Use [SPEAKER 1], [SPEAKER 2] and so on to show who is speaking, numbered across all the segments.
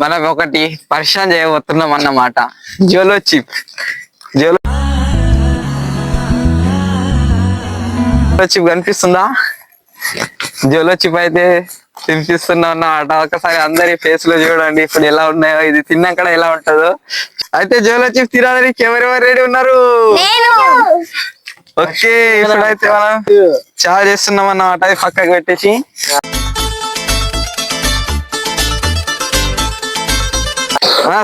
[SPEAKER 1] మనం ఒకటి పరిచయం చేయబోతున్నాం అన్నమాట. జోలో చిప్ కనిపిస్తుందా? జోలో చిప్ అయితే తినిపిస్తున్నా అన్నమాట. ఒకసారి అందరి ఫేస్ లో చూడండి ఇప్పుడు ఎలా ఉన్నాయో, ఇది తిన్నాక ఎలా ఉంటుందో. అయితే జోలో చిప్ తినడానికి ఎవరెవరు రెడీ ఉన్నారు? ఓకే, ఇప్పుడైతే మనం చాలా చేస్తున్నాం అన్నమాట. అది పక్కకు పెట్టేసి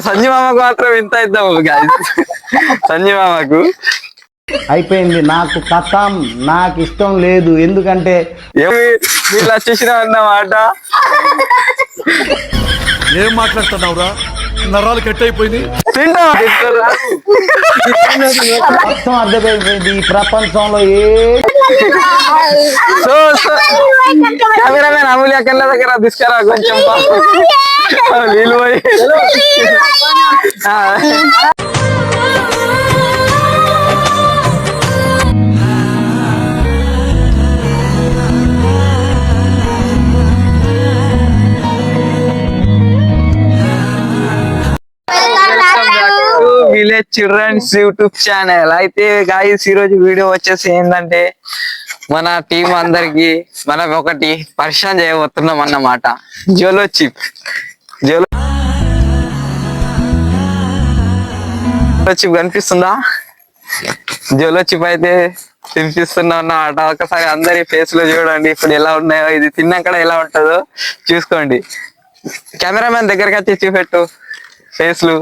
[SPEAKER 1] సంజయ్ మామకు మాత్రం ఇంత ఇద్దాము. సంజయ్ మామకు
[SPEAKER 2] అయిపోయింది. నాకు కథం, నాకు ఇష్టం లేదు. ఎందుకంటే
[SPEAKER 1] వీళ్ళు వచ్చేసినా అన్నమాట.
[SPEAKER 3] ఏం మాట్లాడుతున్నావురా? నరాలు కట్ అయిపోయింది.
[SPEAKER 2] మొత్తం అర్థమైపోయింది ఈ ప్రపంచంలో.
[SPEAKER 1] కెమెరామెన్ అమూల్య కళ్ళ దగ్గర తీసుకురా కొంచెం వీలు పోయి. Village children's YouTube channel. అయితే గాయ్స్ ఈ రోజు వీడియో వచ్చేసి ఏంటంటే మన టీం అందరికి మనం ఒకటి పరిచయం చేయబోతున్నాం అన్నమాట. జోలో చిప్ కనిపిస్తుందా? జోలో చిప్ అయితే తినిపిస్తున్నా అన్నమాట. ఒకసారి అందరి ఫేస్ లో చూడండి ఇప్పుడు ఎలా ఉన్నాయో, ఇది తిన్నాక ఎలా ఉంటుందో చూసుకోండి. కెమెరామెన్ దగ్గరకి వచ్చి చూపెట్టు ఫేస్లు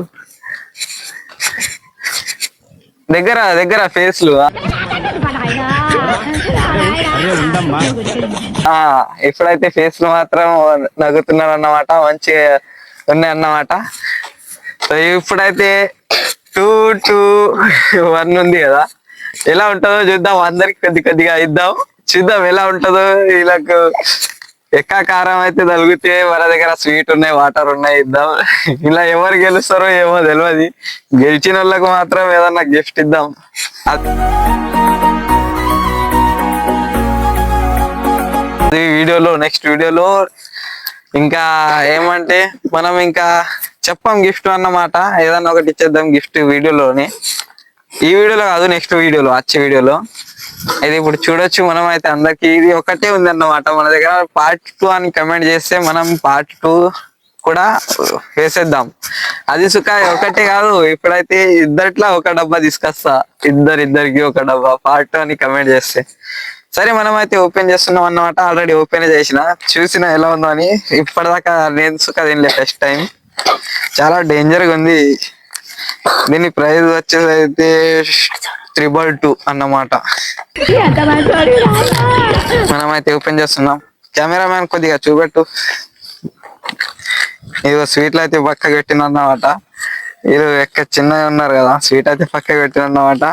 [SPEAKER 1] దగ్గర ఫేస్లు. ఇప్పుడైతే ఫేస్ లో మాత్రం నవ్వుతున్నాడు అన్నమాట, మంచిగా ఉన్నాయి అన్నమాట. సో ఇప్పుడైతే 2, 2, 1 ఉంది కదా, ఎలా ఉంటుందో చూద్దాం. అందరికి కొద్దిగా ఇద్దాం, చూద్దాం ఎలా ఉంటుందో. వీళ్ళకు ఎక్క కారం అయితే తలుగుతే, మన దగ్గర స్వీట్ ఉన్నాయి, వాటర్ ఉన్నాయి, ఇద్దాం. ఇలా ఎవరు గెలుస్తారో ఏమో తెలియదు. గెలిచిన వాళ్ళకు మాత్రం ఏదన్నా గిఫ్ట్ ఇద్దాం. నెక్స్ట్ వీడియోలో ఇంకా ఏమంటే మనం ఇంకా చెప్పాం గిఫ్ట్ అన్నమాట. ఏదన్నా ఒకటి ఇచ్చేద్దాం గిఫ్ట్ వీడియోలోని. ఈ వీడియోలో కాదు, నెక్స్ట్ వీడియోలో, వచ్చే వీడియోలో. ఇది ఇప్పుడు చూడొచ్చు. మనం అయితే అందరికి ఇది ఒకటే ఉంది అన్నమాట మన దగ్గర. పార్ట్ 2 అని కమెంట్ చేస్తే మనం పార్ట్ 2 కూడా వేసేద్దాం. అది సుఖ ఒకటే కాదు, ఇప్పుడైతే ఇద్దరిట్లా ఒక డబ్బా తీసుకొస్తా. ఇద్దరికి ఒక డబ్బా పార్ట్ 2 అని కమెంట్ చేస్తే. సరే మనం అయితే ఓపెన్ చేస్తున్నాం అన్నమాట. ఆల్రెడీ ఓపెన్ చేసిన, చూసిన ఎలా ఉందో అని. ఇప్పటిదాకా నేను సుఖ తినలే, ఫస్ట్ టైం. చాలా డేంజర్ గా ఉంది. దీని ప్రైస్ వచ్చేసి అయితే 222 అన్నమాట. మనం అయితే ఓపెన్ చేస్తున్నాం. కెమెరామ్యాన్ కొద్దిగా చూపెట్టు. ఇదిగో స్వీట్లు అయితే పక్కకు పెట్టిన అన్నమాట. వీళ్ళు ఎక్కడ చిన్నగా ఉన్నారు కదా, స్వీట్ అయితే పక్కకు పెట్టిన అన్నమాట.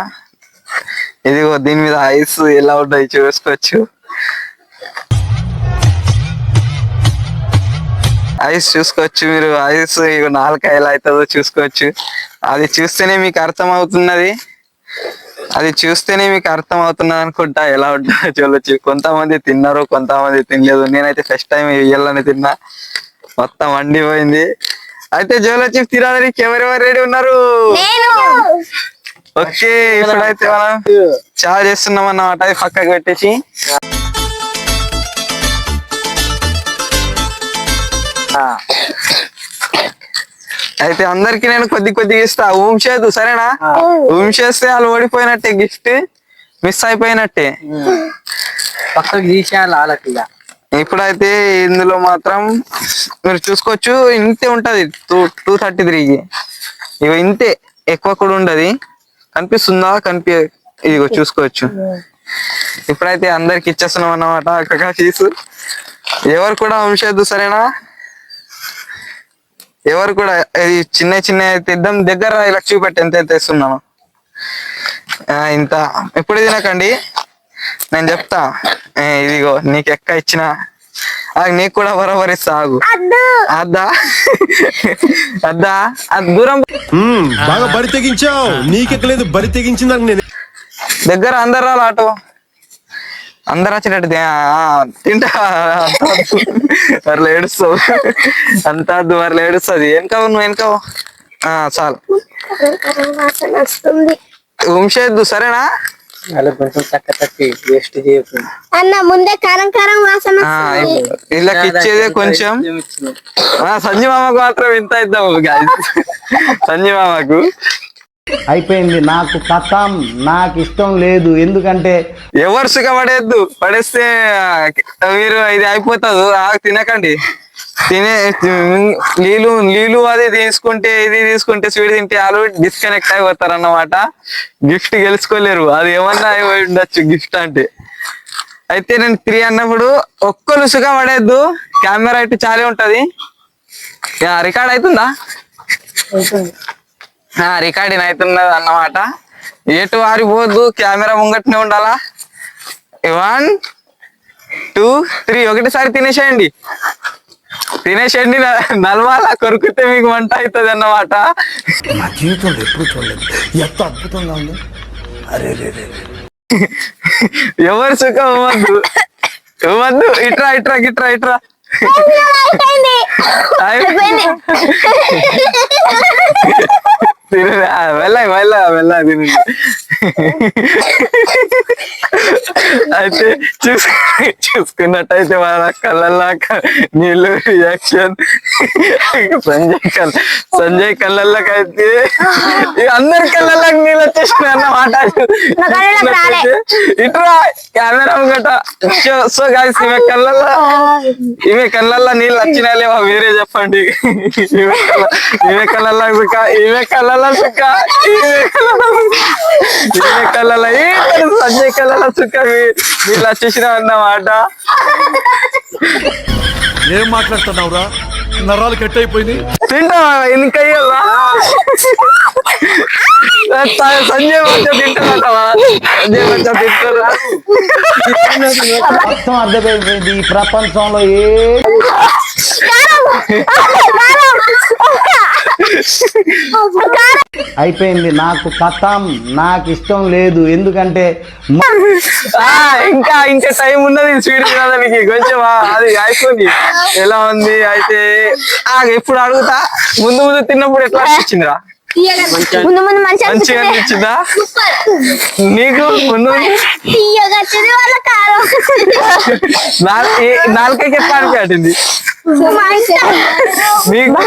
[SPEAKER 1] ఇదిగో దీని మీద ఐస్ ఎలా ఉంటాయి చూసుకోవచ్చు. ఐస్ చూసుకోవచ్చు మీరు. ఐస్ 4 ఎలా అవుతుందో చూసుకోవచ్చు. అది చూస్తేనే మీకు అర్థం అవుతున్నది. అనుకుంటా ఎలా ఉంటుందో చూడొచ్చు. కొంతమంది తిన్నారు, కొంతమంది తినలేదు. నేనైతే ఫస్ట్ టైం ఇయ్యాలని తిన్నా, మొత్తం వండిపోయింది. అయితే జోలో చిప్ తినడానికి ఎవరెవరు రెడీ ఉన్నారు? ఓకే, ఇప్పుడైతే మనం చాలా చేస్తున్నాం అన్నమాట. అది పక్కకు పెట్టేసి అయితే అందరికి నేను కొద్దిగా ఇస్తా. ఊంచేదు సరేనా? ఊంచేస్తే వాళ్ళు ఓడిపోయినట్టే, గిఫ్ట్ మిస్ అయిపోయినట్టే.
[SPEAKER 2] పక్కకు తీసేయాలి వాళ్ళకి.
[SPEAKER 1] ఇప్పుడైతే ఇందులో మాత్రం మీరు చూసుకోవచ్చు, ఇంతే ఉంటది. 233 ఇవి ఇంతే, ఎక్కువ కూడా ఉండదు. కనిపిస్తుందా? ఇదిగో చూసుకోవచ్చు. ఇప్పుడైతే అందరికి ఇచ్చేస్తున్నాం అన్నమాట. ఒక్కొక్క పీసు. ఎవరు కూడా ఉంచొద్దు సరేనా? ఎవరు కూడా చిన్న తెద్దాం. దగ్గర ఇలా చూపెట్టి ఎంత తెస్తున్నాను. ఇంత ఎప్పుడు తినకండి, నేను చెప్తా. ఇదిగో నీకు ఎక్క ఇచ్చిన నీకు కూడా బరాబర్ ఇస్తా. ఆగు. అద్దా అది దూరం
[SPEAKER 3] బాగా బరి తెగించావు. నీకెక్కలేదు, బరి తెగించింది.
[SPEAKER 1] దగ్గర అందరు రాలి అందరు వచ్చేటట్టు తింటా మరలా ఏడుస్తావు అంత మరలా ఏడుస్తుంది వెనకావు నువ్వు వెనకావు చాలు ఉంచేద్దు సరేనా
[SPEAKER 4] కొంచెం చక్క తప్పి వేస్ట్ చేయకుండా
[SPEAKER 5] అన్న ముందే కారం కారం వాసన
[SPEAKER 1] వీళ్ళకి ఇచ్చేదే కొంచెం సంజయ్ మామకు మాత్రం ఇంత ఇద్దాము సంజయ్ మామకు
[SPEAKER 2] అయిపోయింది, నాకు కథం, నాకు ఇష్టం లేదు. ఎందుకంటే
[SPEAKER 1] ఎవరు సుఖపడేద్దు, పడేస్తే మీరు ఇది అయిపోతుంది. తినకండి, తినే నీళ్ళు అది తీసుకుంటే ఇది తీసుకుంటే స్వీట్ తింటే వాళ్ళు డిస్కనెక్ట్ అయిపోతారు అన్నమాట. గిఫ్ట్ గెలుచుకోలేరు, అది ఏమన్నా అయిపోయి ఉండొచ్చు గిఫ్ట్ అంటే. అయితే నేను 3 అన్నప్పుడు ఒక్కరు సుఖపడేద్దు, కెమెరా ఇటు చాలే ఉంటది. రికార్డ్ అవుతుందా? రికార్డింగ్ అవుతున్నది అన్నమాట. ఎటు ఆరిపోద్దు, కెమెరా ముంగట్నే ఉండాలా. 1 2 3 ఒకటిసారి తినేసేయండి. నలవాలా కొరుకుతే మీకు వంట అవుతుంది అన్నమాట.
[SPEAKER 3] నా జీవితంలో ఎప్పుడు చూడలేదు, ఎంత అద్భుతంగా ఉంది. అరే రే రే
[SPEAKER 1] ఎవరు సుఖం ఇవ్వద్దు, ఇవ్వద్దు. ఇట్రా ఇట్రా ఇట్రా ఇట్రా వెళ్ళ తినండి. అయితే చూసుకున్నట్టయితే వాళ్ళ కళ్ళల్లా నీళ్ళు రియాక్షన్ సంజయ్ కళ్ళల్లోకైతే అందరి కళ్ళల్లోకి నీళ్ళు వచ్చేసినాయి అన్నమాట. ఇట్రా కెమెరా గట. సో గాయ్స్, ఈమె కళ్ళల్లో నీళ్ళు వచ్చినా లేవా వేరే చెప్పండి. ఈమె కళ్ళల్లో సుఖ, ఈమె కళ్ళల్లో సుఖ, ఈమె కళ్ళల్లో సంజయ్ కళ్ళల్లో సుఖ నీళ్ళు వచ్చేసినా అన్నమాట.
[SPEAKER 3] ఏం మాట్లాడుతున్నావురా, నరాలు కట్ అయిపోయినాయి.
[SPEAKER 1] తింటా ఎందుకయ్యా సంజయ్ మంచిగా తింటారా? సంజయ్ మంచిగా తింటారా?
[SPEAKER 2] మొత్తం అర్థమైపోయింది. ఈ ప్రపంచంలో అయిపోయింది, నాకు కథం, నాకు ఇష్టం లేదు. ఎందుకంటే
[SPEAKER 1] ఇంకా టైం ఉన్నది స్వీట్ తినడానికి. కొంచెం అది అయిపోయింది. ఎలా ఉంది అయితే ఎప్పుడు అడుగుతా. ముందు తిన్నప్పుడు ఎట్లా అనిపించిందిరా?
[SPEAKER 5] ముందు ముందు
[SPEAKER 1] మంచిగా అనిపించిందా నీకు? ముందు నాలుకైకి ఎట్లా అనిపించింది నీకు?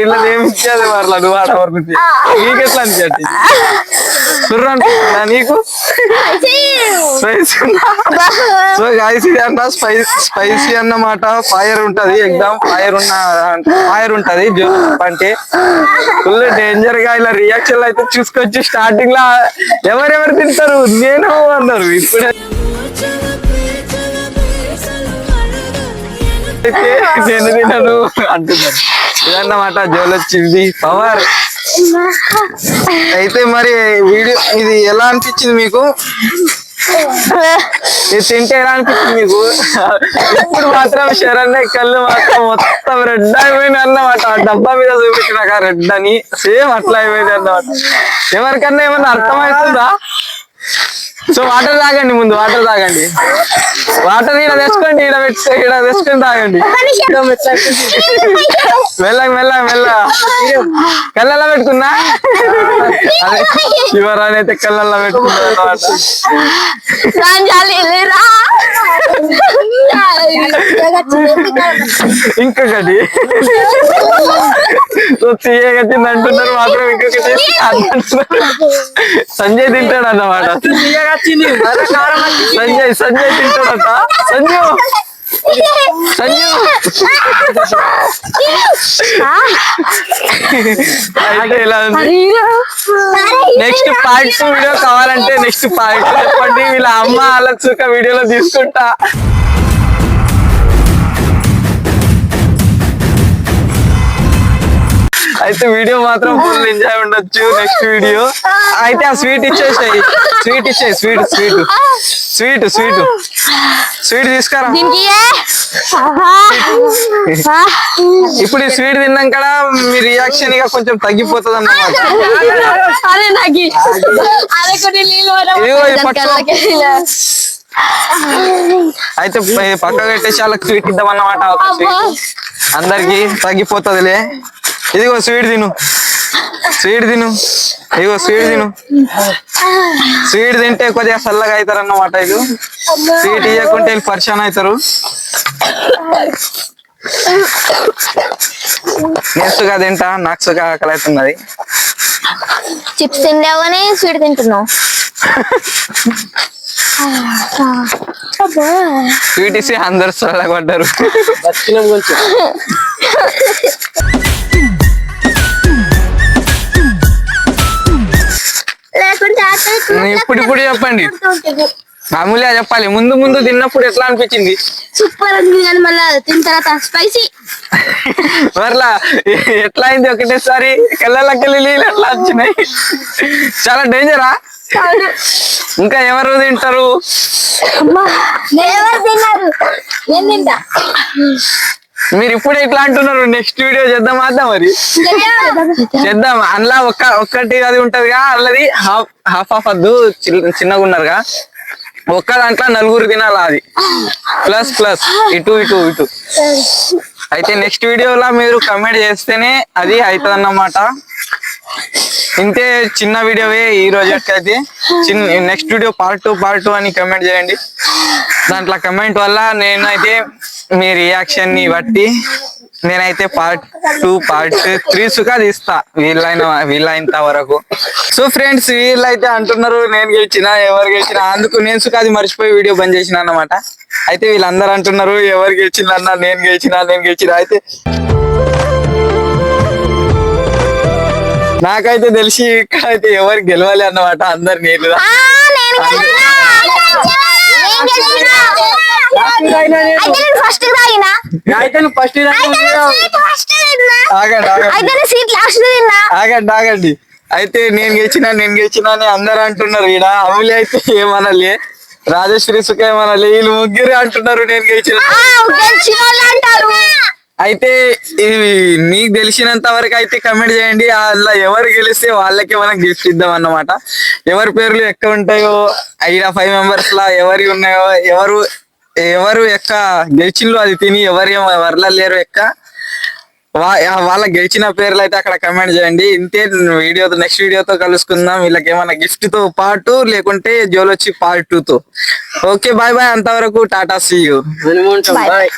[SPEAKER 1] ఇలా ఏమి ఇచ్చేది మరలా నువ్వు ఆడవరకు నీకు ఎట్లా అనిపించండి? సుర్ర అనిపిస్తుందా నీకు? సో గాయస్, ఇది అంట స్పైసీ అన్నమాట. ఫైర్ ఉంటది, ఎగ్జామ్ ఫైర్ ఉంటది. అంటే ఫుల్ డేంజర్ గా ఇలా రియాక్షన్ అయితే చూసుకొచ్చి స్టార్టింగ్ లా ఎవరెవరు తింటారు నేను అన్నారు. ఇప్పుడే నేను తినను అంటున్నారు. ఇదన్నమాట జోలొచ్చింది పవర్. అయితే మరి వీడియో ఇది ఎలా అనిపించింది మీకు? ఇది తింటే ఎలా అనిపించింది మీకు? ఇప్పుడు మాత్రం శరణ్ కళ్ళు మాత్రం మొత్తం రెడ్ అయిపోయింది అన్నమాట. డబ్బా మీద చూపించిన రెడ్ అని సేమ్ అట్లా అయిపోయింది అన్నమాట. ఎవరికన్నా ఏమన్నా అర్థమవుతుందా? సో వాటర్ తాగండి, ముందు వాటర్ తాగండి. వాటర్ ఈడ తెచ్చుకోండి, ఈడ తెచ్చుకొని తాగండి. మెల్ల కళ్ళల్లో పెట్టుకున్నా. అదే శివరాని అయితే కళ్ళల్లో పెట్టుకున్నా అన్నమాట. ఇంకొకటి తీయగా తింది అంటున్నారు మాత్రం. ఇంకొకటి సంజయ్ తింటాడు అన్నమాట. సంజయ్ తింటాడట. సంజయ్ అయితే ఇలా ఉంది. నెక్స్ట్ పార్ట్ 2 వీడియో కావాలంటే నెక్స్ట్ పార్ట్ 2 చెప్పండి. వీళ్ళ అమ్మ వాళ్ళకి సుఖ వీడియోలో తీసుకుంటా. అయితే వీడియో మాత్రం ఫుల్ ఎంజాయ్ ఉండొచ్చు. నెక్స్ట్ వీడియో అయితే ఆ స్వీట్ ఇచ్చేసాయి. స్వీట్ తీసుకురా. ఇప్పుడు ఈ స్వీట్ తిన్నాక మీ రియాక్షన్ ఇక కొంచెం తగ్గిపోతుంది అన్నమాట. ఇదిగో ఇది పట్టుకో. అయితే పక్కకు పెట్టేసి వాళ్ళకి స్వీట్ ఇద్దామన్నమాట. ఒక స్వీట్ అందరికి తగ్గిపోతుందిలే. ఇదిగో స్వీట్ తిను. ఇదిగో స్వీట్ తింటే కొద్దిగా చల్లగా అవుతారు అన్నమాట. ఇది స్వీట్ ఇవ్వకుంటే వీళ్ళు పరిశాన్ అవుతారు. నేర్చుగా తింటా, నాకు సుగా ఆకలి అవుతున్నది.
[SPEAKER 5] చిప్స్ తిండావని స్వీట్ తింటున్నావు.
[SPEAKER 1] స్వీట్ ఇస్తే అందరు చల్లగొడ్డారు.
[SPEAKER 4] బతికినాం కొంచెం.
[SPEAKER 1] ఇప్పుడు చెప్పండి, మామూలుగా చెప్పాలి. ముందు తిన్నప్పుడు ఎట్లా అనిపించింది?
[SPEAKER 5] సూపర్ ఉంది కానీ మళ్ళీ తిన్న తర్వాత స్పైసీ.
[SPEAKER 1] మరలా ఎట్లా అయింది? ఒకటేసారి కళ్ళకెళ్ళి నీళ్ళు ఎట్లా వచ్చినాయి? చాలా డేంజరా. ఇంకా ఎవరు తింటారు?
[SPEAKER 5] ఎవరు తిన్నారు? నేను తింటా.
[SPEAKER 1] మీరు ఇప్పుడే ఇట్లా అంటున్నారు. నెక్స్ట్ వీడియో చేద్దామా? మరి చేద్దాం. అందులో ఒక్కటి అది ఉంటదిగా, అల్లది హాఫ్ వద్దు, చిన్నగా ఉన్నారుగా. ఒక్క దాంట్లో 4 తినాలి. అది ప్లస్ ఇటు. అయితే నెక్స్ట్ వీడియోలో మీరు కమెంట్ చేస్తేనే అది అవుతుంది అన్నమాట. ఇంతే చిన్న వీడియోవే ఈ రోజుకైతే. నెక్స్ట్ వీడియో పార్ట్ 2 అని కమెంట్ చేయండి. దాంట్లో కమెంట్ వల్ల నేనైతే మీ రియాక్షన్ ని బట్టి నేనైతే పార్ట్ 2 పార్ట్ 3 సుగా తీస్తా వీళ్ళైనంత వరకు. సో ఫ్రెండ్స్, వీళ్ళైతే అంటున్నారు నేను గెలిచిన, ఎవరు గెలిచిన. అందుకు నేను సుగా అది మర్చిపోయి వీడియో బంద్ చేసిన అన్నమాట. అయితే వీళ్ళందరూ అంటున్నారు ఎవరు గెలిచిందన్నా, నేను గెలిచిన. అయితే నాకైతే తెలిసి ఇక్కడైతే ఎవరు గెలవాలి అన్నమాట. అందరు నీళ్ళు
[SPEAKER 5] ఫస్ట్ తాగినా.
[SPEAKER 1] ఆగండి. అయితే నేను గెలిచిన అని అందరు అంటున్నారు. ఈడ అమూల్య అయితే ఏమనాలి, రాజేశ్వరి సుఖ ఏమనాలి, వీళ్ళు ముగ్గురు అంటున్నారు నేను గెలిచిన. అయితే ఇది మీకు తెలిసినంత వరకు అయితే కమెంట్ చేయండి. అలా ఎవరు గెలిస్తే వాళ్ళకి మనం గిఫ్ట్ ఇద్దాం అన్నమాట. ఎవరి పేర్లు ఎక్కువ ఉంటాయో ఈడ 5 మెంబర్స్ లా ఎవరి ఉన్నాయో, ఎవరు ఎక్క గెలిచిండ్రు అది తిని ఎవరు లేరు ఎక్క వాళ్ళ గెలిచిన పేర్లు అయితే అక్కడ కమెంట్ చేయండి. ఇంతే వీడియోతో. నెక్స్ట్ వీడియోతో కలుసుకుందాం. వీళ్ళకి ఏమైనా గిఫ్ట్ తో పాటు లేకుంటే జోలొచ్చి పార్ట్ 2 తో. Okay, bye. అంతవరకు టాటా, సీ యూ.
[SPEAKER 4] బాయ్.